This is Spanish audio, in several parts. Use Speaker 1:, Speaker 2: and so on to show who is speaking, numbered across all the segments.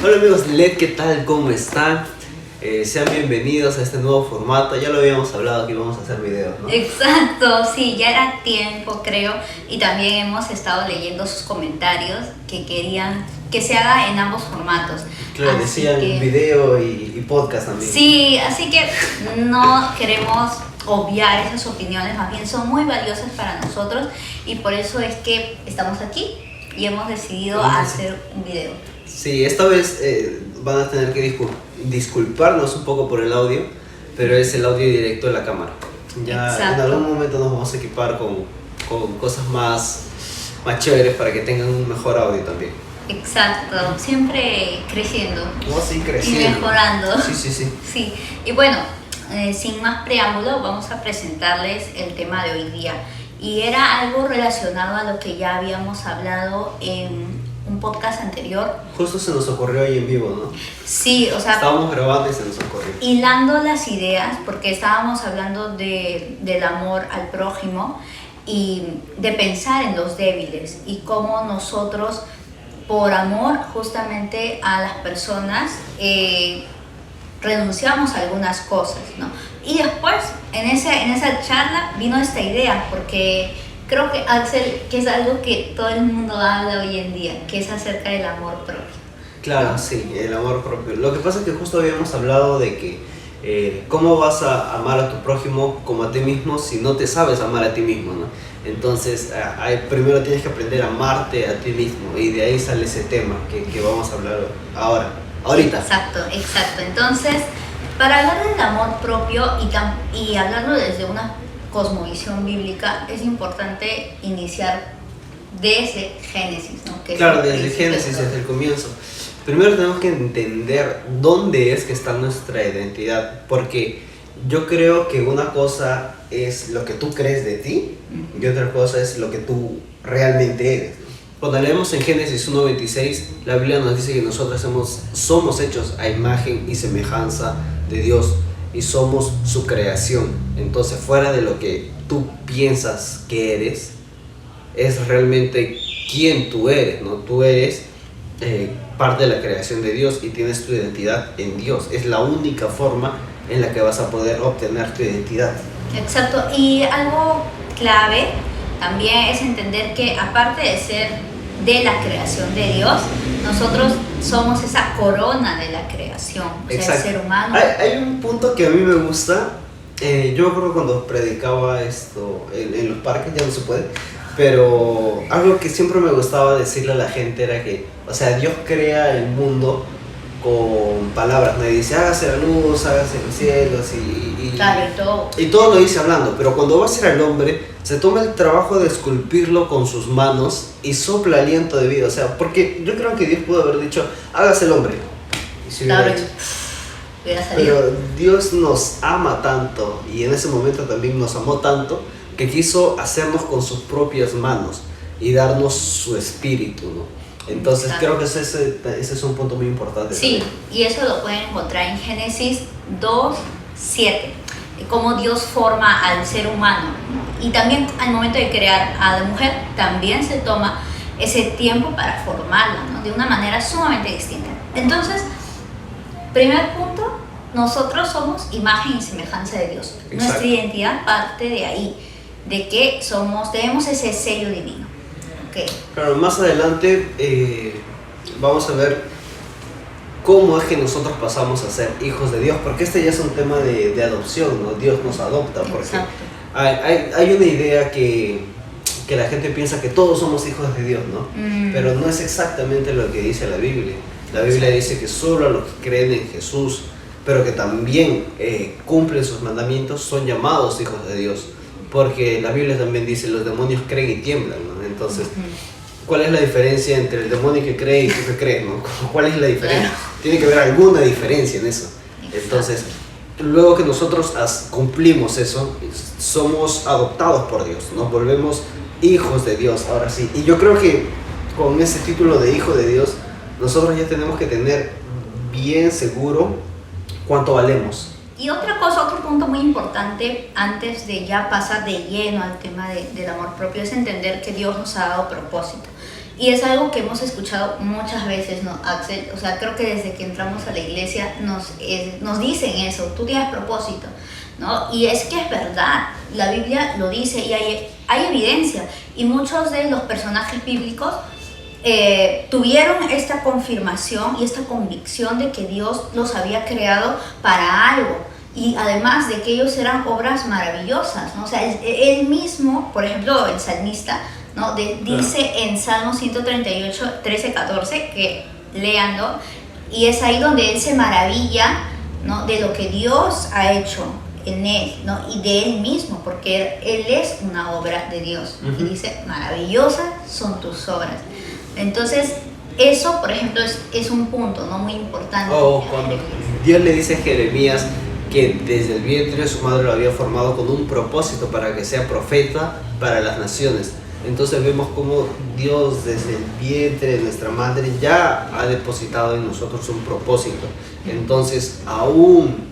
Speaker 1: Hola amigos LED, ¿qué tal? ¿Cómo están? Sean bienvenidos a este nuevo formato. Ya lo habíamos hablado que íbamos a hacer videos, ¿no?
Speaker 2: Exacto, sí, ya era tiempo, creo, y también hemos estado leyendo sus comentarios que querían que se haga en ambos formatos.
Speaker 1: Claro, decían video y podcast también.
Speaker 2: Sí, así que no queremos obviar esas opiniones, más bien son muy valiosas para nosotros y por eso es que estamos aquí y hemos decidido hacer un video.
Speaker 1: Sí, esta vez van a tener que disculparnos un poco por el audio, pero es el audio directo de la cámara. Ya
Speaker 2: Exacto.
Speaker 1: en algún momento nos vamos a equipar con cosas más chéveres para que tengan un mejor audio también.
Speaker 2: Exacto, siempre creciendo.
Speaker 1: Vamos a ir
Speaker 2: Y
Speaker 1: creciendo.
Speaker 2: mejorando.
Speaker 1: Sí.
Speaker 2: Sí, y bueno, sin más preámbulo, vamos a presentarles el tema de hoy día. Y era algo relacionado a lo que ya habíamos hablado en un podcast anterior.
Speaker 1: Justo se nos ocurrió ahí en vivo, ¿no?
Speaker 2: Sí, o sea,
Speaker 1: Estábamos grabando y se nos ocurrió.
Speaker 2: hilando las ideas, porque estábamos hablando del amor al prójimo y de pensar en los débiles y cómo nosotros, por amor justamente a las personas, renunciamos a algunas cosas, ¿no? Y después, en esa charla, vino esta idea, porque creo que Axel, que es algo que todo el mundo habla hoy en día, que es acerca del amor propio.
Speaker 1: Claro, sí, el amor propio. Lo que pasa es que justo habíamos hablado de que cómo vas a amar a tu prójimo como a ti mismo si no te sabes amar a ti mismo, ¿no? Entonces, primero tienes que aprender a amarte a ti mismo y de ahí sale ese tema que vamos a hablar ahorita.
Speaker 2: Exacto. Entonces, para hablar del amor propio y hablarlo desde una cosmovisión bíblica, es importante iniciar desde Génesis, ¿no? Que
Speaker 1: Claro,
Speaker 2: es el
Speaker 1: desde
Speaker 2: principio de
Speaker 1: Génesis,
Speaker 2: todo.
Speaker 1: desde el comienzo. Primero tenemos que entender dónde es que está nuestra identidad, porque yo creo que una cosa es lo que tú crees de ti y otra cosa es lo que tú realmente eres. Cuando leemos en Génesis 1:26, la Biblia nos dice que nosotros somos hechos a imagen y semejanza de Dios y somos su creación. Entonces, fuera de lo que tú piensas que eres, es realmente quién tú eres, ¿no? Tú eres parte de la creación de Dios y tienes tu identidad en Dios. Es la única forma en la que vas a poder obtener tu identidad.
Speaker 2: Exacto, y algo clave también es entender que aparte de ser de la creación de Dios, nosotros somos esa corona de la creación, o sea, el ser humano.
Speaker 1: Hay un punto que a mí me gusta. Yo me acuerdo cuando predicaba esto en los parques, ya no se puede, pero algo que siempre me gustaba decirle a la gente era que, o sea, Dios crea el mundo con palabras, ¿no? Y dice, hágase la luz, hágase los cielos
Speaker 2: Claro, y todo.
Speaker 1: y todo lo dice hablando, pero cuando va a ser al hombre, se toma el trabajo de esculpirlo con sus manos y sopla aliento de vida, o sea, porque yo creo que Dios pudo haber dicho, hágase el hombre, y se hubiera
Speaker 2: Claro,
Speaker 1: hecho.
Speaker 2: hubiera salido.
Speaker 1: Pero Dios nos ama tanto y en ese momento también nos amó tanto que quiso hacernos con sus propias manos y darnos su espíritu, ¿no? Entonces
Speaker 2: Exacto.
Speaker 1: creo que ese es un punto muy importante.
Speaker 2: Sí,
Speaker 1: también.
Speaker 2: y eso lo pueden encontrar en Génesis 2:7, cómo Dios forma al ser humano. Y también al momento de crear a la mujer, también se toma ese tiempo para formarla, ¿no? De una manera sumamente distinta. Entonces, primer punto, nosotros somos imagen y semejanza de Dios.
Speaker 1: Exacto.
Speaker 2: Nuestra identidad parte de ahí, de que tenemos ese sello divino. Okay.
Speaker 1: Claro, más adelante vamos a ver cómo es que nosotros pasamos a ser hijos de Dios, porque este ya es un tema de adopción, ¿no? Dios nos adopta, porque
Speaker 2: Exacto.
Speaker 1: hay una idea que la gente piensa que todos somos hijos de Dios, ¿no? Pero no es exactamente lo que dice la Biblia. La Biblia dice que solo a los que creen en Jesús, pero que también cumplen sus mandamientos, son llamados hijos de Dios. Porque la Biblia también dice, los demonios creen y tiemblan, ¿no? Entonces, ¿cuál es la diferencia entre el demonio que cree y tú que crees, ¿no? ¿Cuál es la diferencia?
Speaker 2: Claro.
Speaker 1: Tiene que haber alguna diferencia en eso. Entonces, luego que nosotros cumplimos eso, somos adoptados por Dios, nos volvemos hijos de Dios, ahora sí. Y yo creo que con ese título de hijo de Dios, nosotros ya tenemos que tener bien seguro cuánto valemos.
Speaker 2: Y otra cosa, otro punto muy importante antes de ya pasar de lleno al tema del amor propio es entender que Dios nos ha dado propósito. Y es algo que hemos escuchado muchas veces, ¿no, Axel? O sea, creo que desde que entramos a la iglesia nos dicen eso, tú tienes propósito, ¿no? Y es que es verdad, la Biblia lo dice y hay evidencia. Y muchos de los personajes bíblicos tuvieron esta confirmación y esta convicción de que Dios los había creado para algo. Y además de que ellos eran obras maravillosas, ¿no? O sea, él mismo, por ejemplo, el salmista, ¿no? Dice en Salmo 138, 13, 14, que léanlo, y es ahí donde él se maravilla, ¿no? De lo que Dios ha hecho en él, ¿no? Y de él mismo, porque él es una obra de Dios. Y dice, maravillosas son tus obras. Entonces, eso, por ejemplo, es un punto, ¿no? Muy importante.
Speaker 1: O cuando Dios le dice a Jeremías que desde el vientre de su madre lo había formado con un propósito para que sea profeta para las naciones. Entonces vemos cómo Dios desde el vientre de nuestra madre ya ha depositado en nosotros un propósito. Entonces aún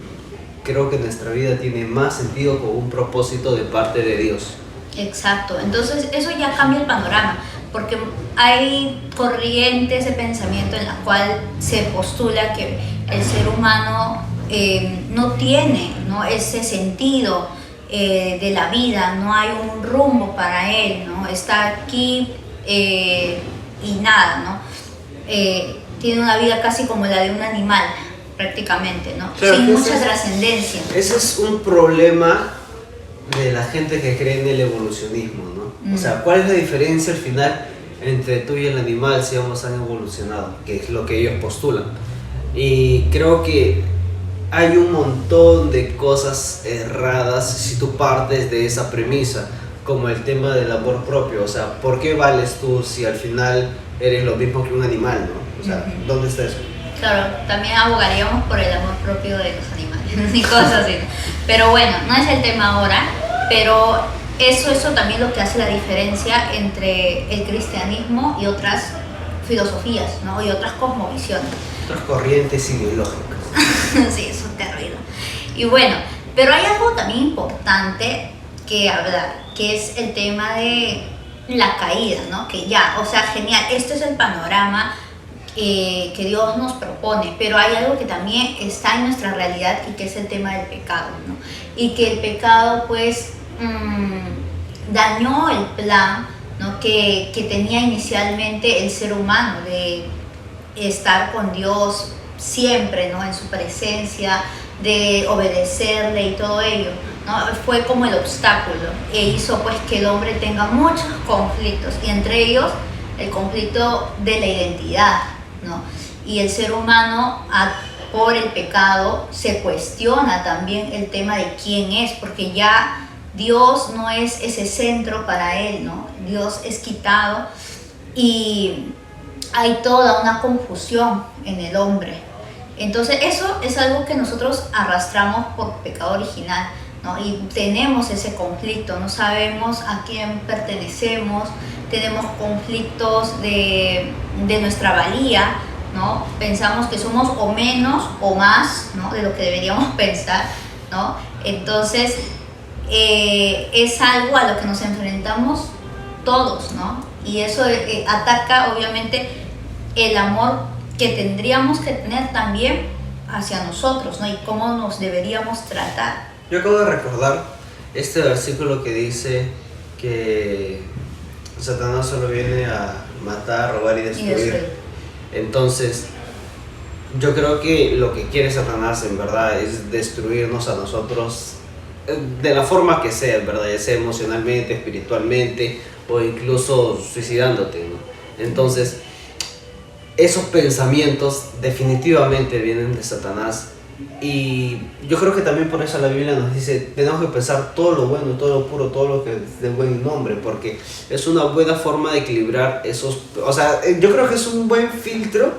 Speaker 1: creo que nuestra vida tiene más sentido con un propósito de parte de Dios.
Speaker 2: Exacto, entonces eso ya cambia el panorama, porque hay corrientes de pensamiento en la cual se postula que el ser humano no tiene, ¿no? Ese sentido de la vida, no hay un rumbo para él, ¿no? Está aquí y nada, ¿no? Tiene una vida casi como la de un animal, prácticamente, ¿no?
Speaker 1: Claro,
Speaker 2: sin mucha trascendencia.
Speaker 1: Ese es un problema de la gente que cree en el evolucionismo, ¿no? O sea, ¿cuál es la diferencia al final entre tú y el animal si ambos han evolucionado? Que es lo que ellos postulan. Y creo que hay un montón de cosas erradas si tú partes de esa premisa, como el tema del amor propio. O sea, ¿por qué vales tú si al final eres lo mismo que un animal, ¿no? O sea, ¿dónde está eso?
Speaker 2: Claro, también abogaríamos por el amor propio de los animales y cosas así. Pero bueno, no es el tema ahora, pero eso también lo que hace la diferencia entre el cristianismo y otras filosofías, ¿no? Y otras cosmovisiones.
Speaker 1: Otras corrientes ideológicas.
Speaker 2: Sí, eso es terrible. Y bueno, pero hay algo también importante que hablar, que es el tema de la caída, ¿no? Que ya, o sea, genial, este es el panorama que Dios nos propone, pero hay algo que también está en nuestra realidad y que es el tema del pecado, ¿no? Y que el pecado, pues, dañó el plan, ¿no? que tenía inicialmente el ser humano de estar con Dios siempre, ¿no? En su presencia, de obedecerle y todo ello, ¿no? Fue como el obstáculo e hizo pues que el hombre tenga muchos conflictos, y entre ellos el conflicto de la identidad, ¿no? Y el ser humano por el pecado se cuestiona también el tema de quién es, porque ya Dios no es ese centro para él, ¿no? Dios es quitado y hay toda una confusión en el hombre. Entonces eso es algo que nosotros arrastramos por pecado original, ¿no? Y tenemos ese conflicto, no sabemos a quién pertenecemos, tenemos conflictos de nuestra valía, ¿no? Pensamos que somos o menos o más, ¿no? De lo que deberíamos pensar, ¿no? Entonces es algo a lo que nos enfrentamos todos, ¿no? Y eso ataca obviamente el amor que tendríamos que tener también hacia nosotros, ¿no? Y cómo nos deberíamos tratar.
Speaker 1: Yo acabo de recordar este versículo que dice que Satanás solo viene a matar, robar y destruir. Entonces, yo creo que lo que quiere Satanás en verdad es destruirnos a nosotros de la forma que sea, en verdad, ya sea emocionalmente, espiritualmente o incluso suicidándote, ¿no? Entonces, esos pensamientos definitivamente vienen de Satanás, y yo creo que también por eso la Biblia nos dice tenemos que pensar todo lo bueno, todo lo puro, todo lo que es de buen nombre, porque es una buena forma de equilibrar esos, o sea, yo creo que es un buen filtro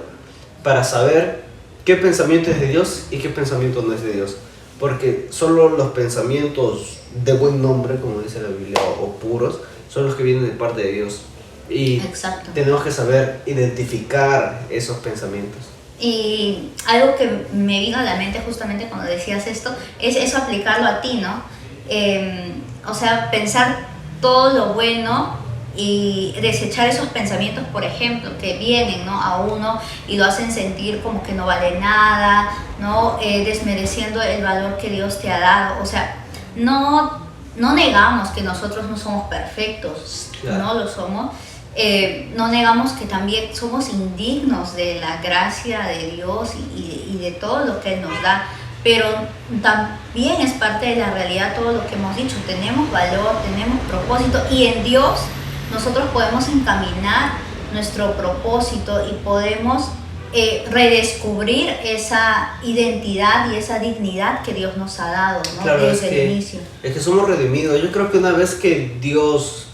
Speaker 1: para saber qué pensamiento es de Dios y qué pensamiento no es de Dios, porque solo los pensamientos de buen nombre, como dice la Biblia, o puros, son los que vienen de parte de Dios. Y
Speaker 2: exacto,
Speaker 1: tenemos que saber identificar esos pensamientos.
Speaker 2: Y algo que me vino a la mente justamente cuando decías esto, es eso, aplicarlo a ti, ¿no? O sea, pensar todo lo bueno y desechar esos pensamientos, por ejemplo, que vienen, ¿no?, a uno y lo hacen sentir como que no vale nada, ¿no? Desmereciendo el valor que Dios te ha dado. O sea, no negamos que nosotros no somos perfectos, claro, no lo somos. No negamos que también somos indignos de la gracia de Dios y de todo lo que Él nos da, pero también es parte de la realidad todo lo que hemos dicho. Tenemos valor, tenemos propósito, y en Dios nosotros podemos encaminar nuestro propósito y podemos redescubrir esa identidad y esa dignidad que Dios nos ha dado, ¿no?,
Speaker 1: claro,
Speaker 2: desde el inicio.
Speaker 1: Es que somos redimidos. Yo creo que una vez que Dios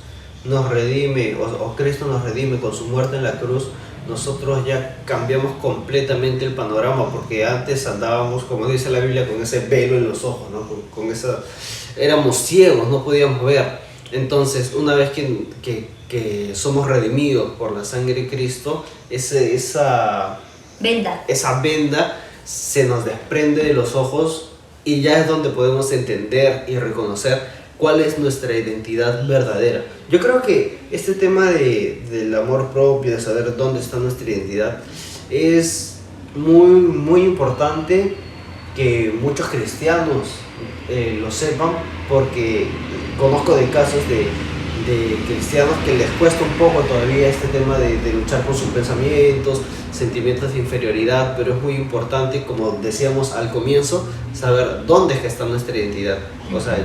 Speaker 1: nos redime, o Cristo nos redime con su muerte en la cruz, nosotros ya cambiamos completamente el panorama, porque antes andábamos, como dice la Biblia, con ese velo en los ojos, ¿no? Con esa, éramos ciegos, no podíamos ver. Entonces, una vez que somos redimidos por la sangre de Cristo, esa venda se nos desprende de los ojos, y ya es donde podemos entender y reconocer cuál es nuestra identidad verdadera. Yo creo que este tema del amor propio, de saber dónde está nuestra identidad, es muy importante que muchos cristianos lo sepan, porque conozco de casos de cristianos que les cuesta un poco todavía este tema de luchar con sus pensamientos, sentimientos de inferioridad, pero es muy importante, como decíamos al comienzo, saber dónde es que está nuestra identidad. O sea,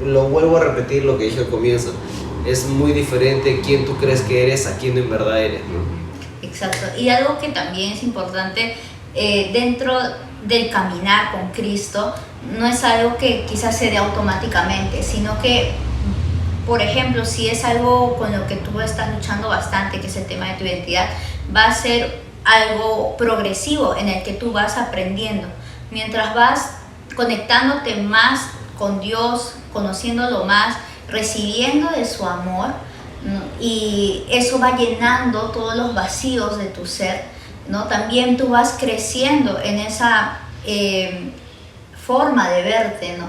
Speaker 1: lo vuelvo a repetir lo que dije al comienzo, es muy diferente quién tú crees que eres a quién en verdad eres, ¿no?
Speaker 2: Exacto. Y algo que también es importante dentro del caminar con Cristo, no es algo que quizás se dé automáticamente, sino que, por ejemplo, si es algo con lo que tú estás luchando bastante, que es el tema de tu identidad, va a ser algo progresivo en el que tú vas aprendiendo. Mientras vas conectándote más con Dios, conociéndolo más, recibiendo de su amor, ¿no?, y eso va llenando todos los vacíos de tu ser, ¿no? También tú vas creciendo en esa forma de verte, ¿no?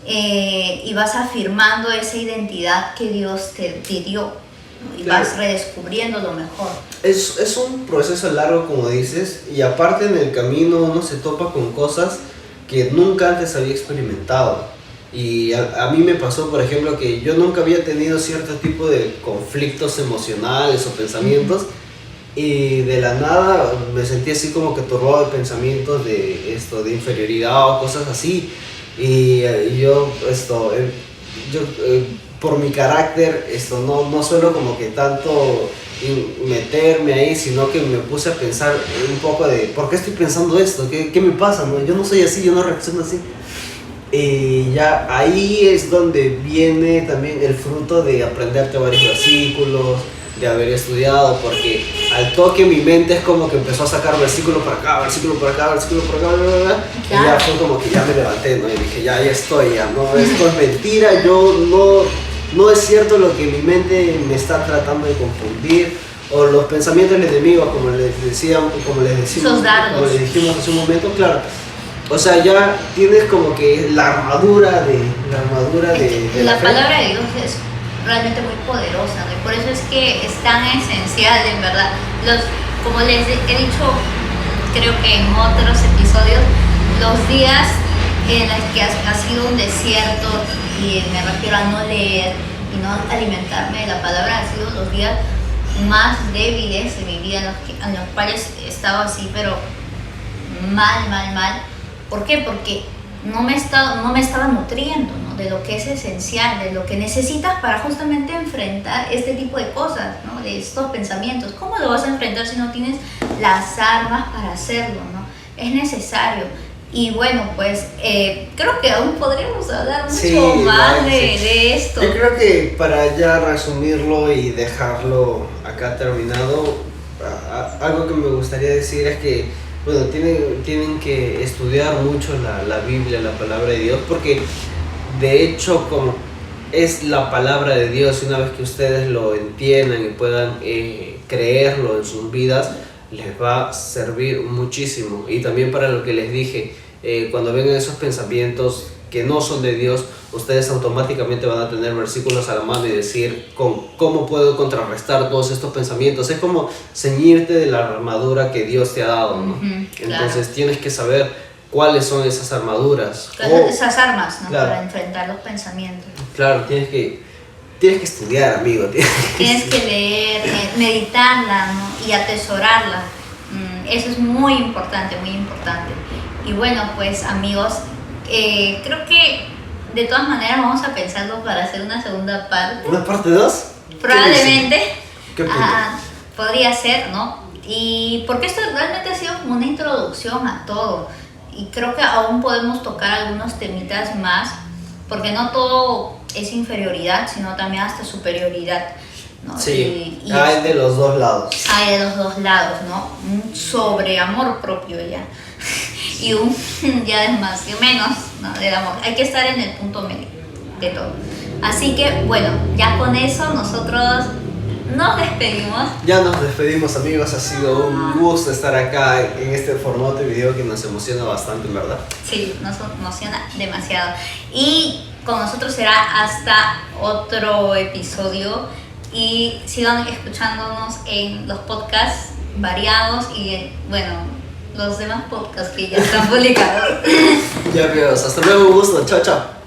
Speaker 2: Y vas afirmando esa identidad que Dios te dio, ¿no? Y vas redescubriendo lo mejor.
Speaker 1: Es un proceso largo, como dices, y aparte en el camino uno se topa con cosas que nunca antes había experimentado. Y a mí me pasó, por ejemplo, que yo nunca había tenido cierto tipo de conflictos emocionales o pensamientos, y de la nada me sentí así como que turbado de pensamientos de inferioridad o cosas así. Y yo por mi carácter no suelo como que tanto meterme ahí, sino que me puse a pensar un poco de ¿por qué estoy pensando esto? ¿Qué me pasa? ¿No? Yo no soy así, yo no reacciono así. Y ya ahí es donde viene también el fruto de aprenderte varios versículos, de haber estudiado, porque al toque mi mente es como que empezó a sacar versículo para acá, versículo para acá, versículo para acá, bla, bla, bla. Y ya fue como que ya me levanté, ¿no? Y dije, ya estoy, ya, no, esto es mentira, no es cierto lo que mi mente me está tratando de confundir, o los pensamientos del enemigo, como les dijimos hace un momento, claro. O sea, ya tienes como que la armadura de
Speaker 2: la palabra de Dios es realmente muy poderosa, ¿no? Y por eso es que es tan esencial, en verdad. Como les he dicho, creo que en otros episodios, los días en los que ha sido un desierto, y me refiero a no leer y no alimentarme de la palabra, han sido los días más débiles de mi vida, en los cuales he estado así, pero mal. ¿Por qué? Porque no me estaba nutriendo, ¿no?, de lo que es esencial, de lo que necesitas para justamente enfrentar este tipo de cosas, ¿no?, de estos pensamientos. ¿Cómo lo vas a enfrentar si no tienes las armas para hacerlo, ¿no? Es necesario. Y bueno, pues creo que aún podríamos hablar mucho más de esto.
Speaker 1: Yo creo que para ya resumirlo y dejarlo acá terminado, algo que me gustaría decir es que bueno, tienen que estudiar mucho la Biblia, la palabra de Dios, porque de hecho como es la palabra de Dios, una vez que ustedes lo entiendan y puedan creerlo en sus vidas, les va a servir muchísimo. Y también para lo que les dije, cuando vengan esos pensamientos que no son de Dios, ustedes automáticamente van a tener versículos a la mano y decir cómo puedo contrarrestar todos estos pensamientos. Es como ceñirte de la armadura que Dios te ha dado, ¿no?
Speaker 2: Claro.
Speaker 1: Entonces tienes que saber cuáles son esas armaduras.
Speaker 2: Esas armas, ¿no?
Speaker 1: Claro.
Speaker 2: Para enfrentar los pensamientos.
Speaker 1: Claro, tienes que estudiar, amigo.
Speaker 2: Tienes que leer, meditarla, ¿no? Y atesorarla. Eso es muy importante, muy importante. Y bueno, pues amigos, creo que de todas maneras vamos a pensarlo para hacer una segunda parte.
Speaker 1: ¿Una parte 2?
Speaker 2: Probablemente.
Speaker 1: ¿Qué punto?
Speaker 2: Podría ser, ¿no? Y porque esto realmente ha sido como una introducción a todo. Y creo que aún podemos tocar algunos temitas más, porque no todo es inferioridad, sino también hasta superioridad, ¿no?
Speaker 1: Sí, hay de los dos lados.
Speaker 2: Hay de los dos lados, ¿no? Un sobre amor propio ya. Y un ya demasiado menos, ¿no? Del amor. Hay que estar en el punto medio de todo. Así que, bueno, ya con eso nosotros nos despedimos.
Speaker 1: Ya nos despedimos, amigos. Ha sido un gusto estar acá en este formato de video que nos emociona bastante, en verdad.
Speaker 2: Sí, nos emociona demasiado. Y con nosotros será hasta otro episodio. Y sigan escuchándonos en los podcasts variados y, bueno, los demás podcasts que ya están publicados.
Speaker 1: Ya, amigos. Hasta luego, un gusto. Chao, chao.